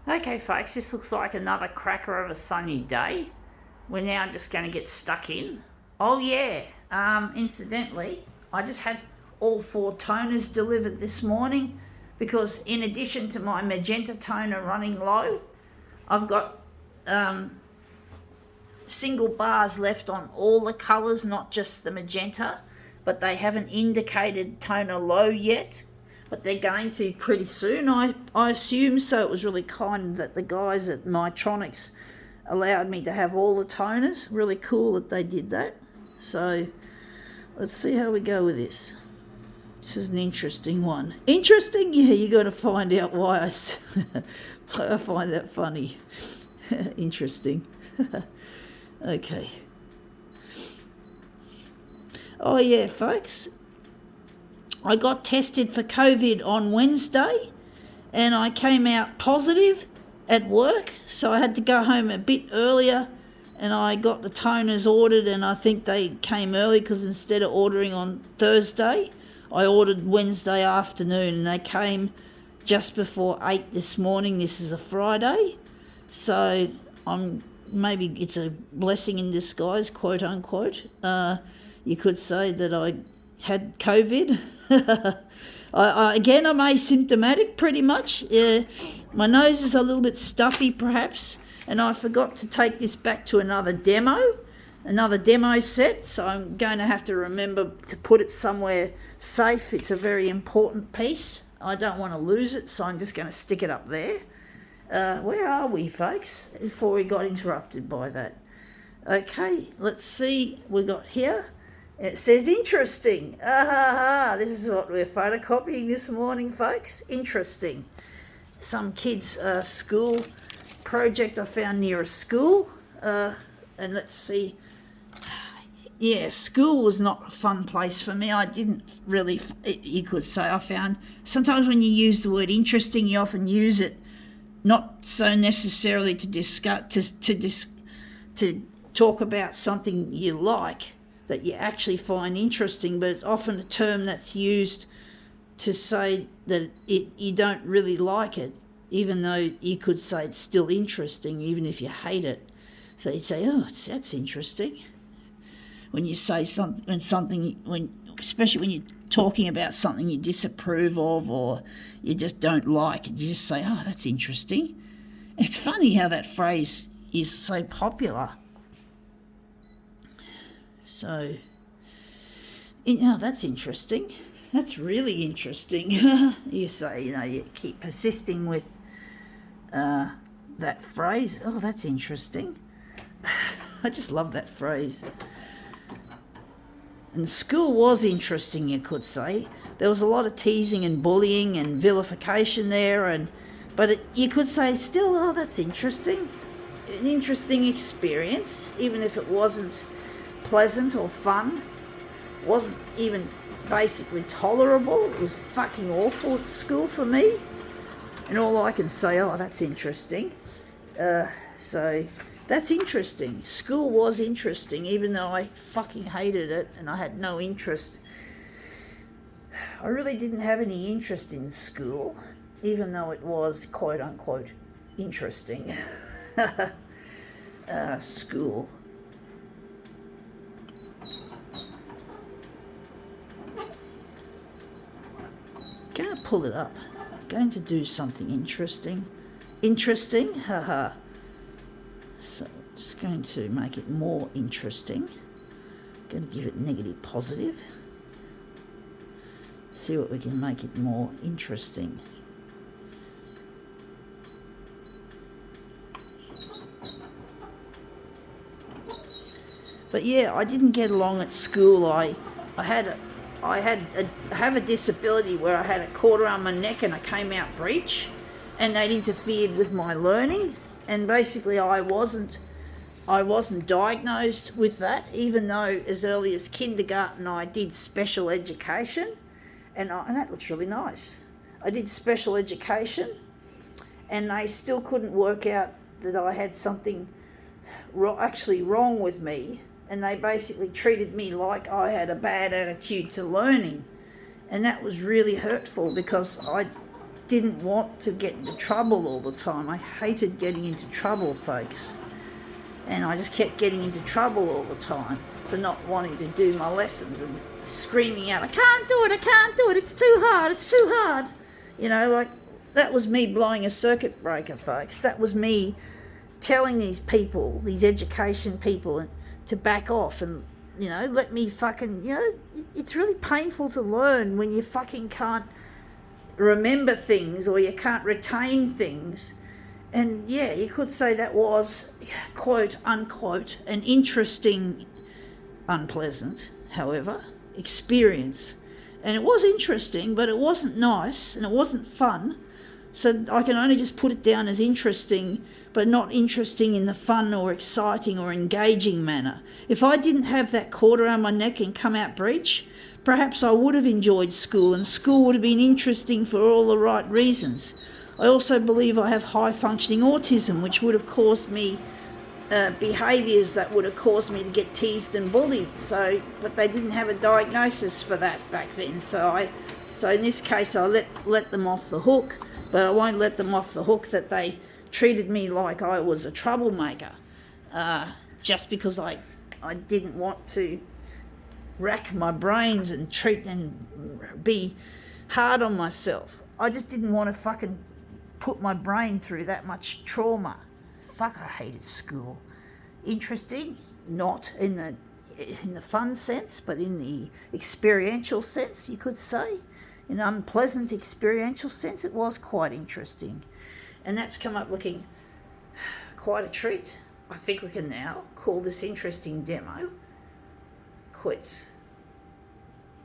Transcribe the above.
Okay, folks, this looks like another cracker of a sunny day. We're now just going to get stuck in. Oh, yeah, incidentally, I just had all 4 toners delivered this morning because, in addition to my magenta toner running low, I've got single bars left on all the colours, not just the magenta, but they haven't indicated toner low yet. But they're going to pretty soon, I assume. So it was really kind that the guys at Mytronics allowed me to have all the toners. Really cool that they did that. So let's see how we go with this. This is an interesting one. Interesting? Yeah, you got to find out why I find that funny. Interesting. Okay. Oh yeah, folks. I got tested for COVID on Wednesday and I came out positive at work, so I had to go home a bit earlier and I got the toners ordered, and I think they came early because instead of ordering on Thursday, I ordered Wednesday afternoon and they came just before 8 this morning. This is a Friday, so maybe it's a blessing in disguise, quote unquote. You could say that I had COVID. Again, I'm asymptomatic pretty much. My nose is a little bit stuffy perhaps, and I forgot to take this back to another demo set, so I'm going to have to remember to put it somewhere safe. It's a very important piece. I don't want to lose it, so I'm just going to stick it up there. Where are we, folks, before we got interrupted by that? Okay, let's see, we got here. It says interesting. This is what we're photocopying this morning, folks. Interesting. Some kids' school project I found near a school. And let's see. Yeah, school was not a fun place for me. I didn't really, you could say, I found sometimes when you use the word interesting, you often use it not so necessarily to discuss, to talk about something you like, that you actually find interesting, but it's often a term that's used to say that you don't really like it, even though you could say it's still interesting, even if you hate it. So you say, oh, that's interesting. When you say something, especially when you're talking about something you disapprove of or you just don't like, you just say, oh, that's interesting. It's funny how that phrase is so popular. So, that's interesting. That's really interesting. You say, you keep persisting with that phrase. Oh, that's interesting. I just love that phrase. And school was interesting, you could say. There was a lot of teasing and bullying and vilification there, but you could say still, oh, that's interesting. An interesting experience, even if it wasn't pleasant or fun, wasn't even basically tolerable. It was fucking awful at school for me, and all I can say, oh, that's interesting. So that's interesting. School was interesting, even though I fucking hated it and I had no interest. I really didn't have any interest in school, even though it was quote unquote interesting. School. Going to pull it up. Going to do something interesting. Interesting? Haha. So just going to make it more interesting. Going to give it negative positive. See what we can make it more interesting. But yeah, I didn't get along at school. I have a disability where I had a cord around my neck and I came out breech, and that interfered with my learning. And basically, I wasn't diagnosed with that, even though as early as kindergarten I did special education, and that looks really nice. I did special education, and they still couldn't work out that I had something actually wrong with me. And they basically treated me like I had a bad attitude to learning. And that was really hurtful because I didn't want to get into trouble all the time. I hated getting into trouble, folks. And I just kept getting into trouble all the time for not wanting to do my lessons and screaming out, I can't do it, it's too hard. You know, like, that was me blowing a circuit breaker, folks. That was me telling these people, these education people, to back off and, you know, let me fucking, you know, it's really painful to learn when you fucking can't remember things or you can't retain things. And yeah, you could say that was, quote unquote, an interesting, unpleasant, however, experience. And it was interesting, but it wasn't nice and it wasn't fun. So I can only just put it down as interesting, but not interesting in the fun or exciting or engaging manner. If I didn't have that cord around my neck and come out breech, perhaps I would have enjoyed school, and school would have been interesting for all the right reasons. I also believe I have high functioning autism, which would have caused me behaviours that would have caused me to get teased and bullied. But they didn't have a diagnosis for that back then. So in this case, I let them off the hook, but I won't let them off the hook that they treated me like I was a troublemaker, just because I didn't want to rack my brains and treat and be hard on myself. I just didn't want to fucking put my brain through that much trauma. Fuck, I hated school. Interesting, not in the fun sense, but in the experiential sense, you could say. In an unpleasant experiential sense, it was quite interesting. And that's come up looking quite a treat. I think we can now call this interesting demo quits.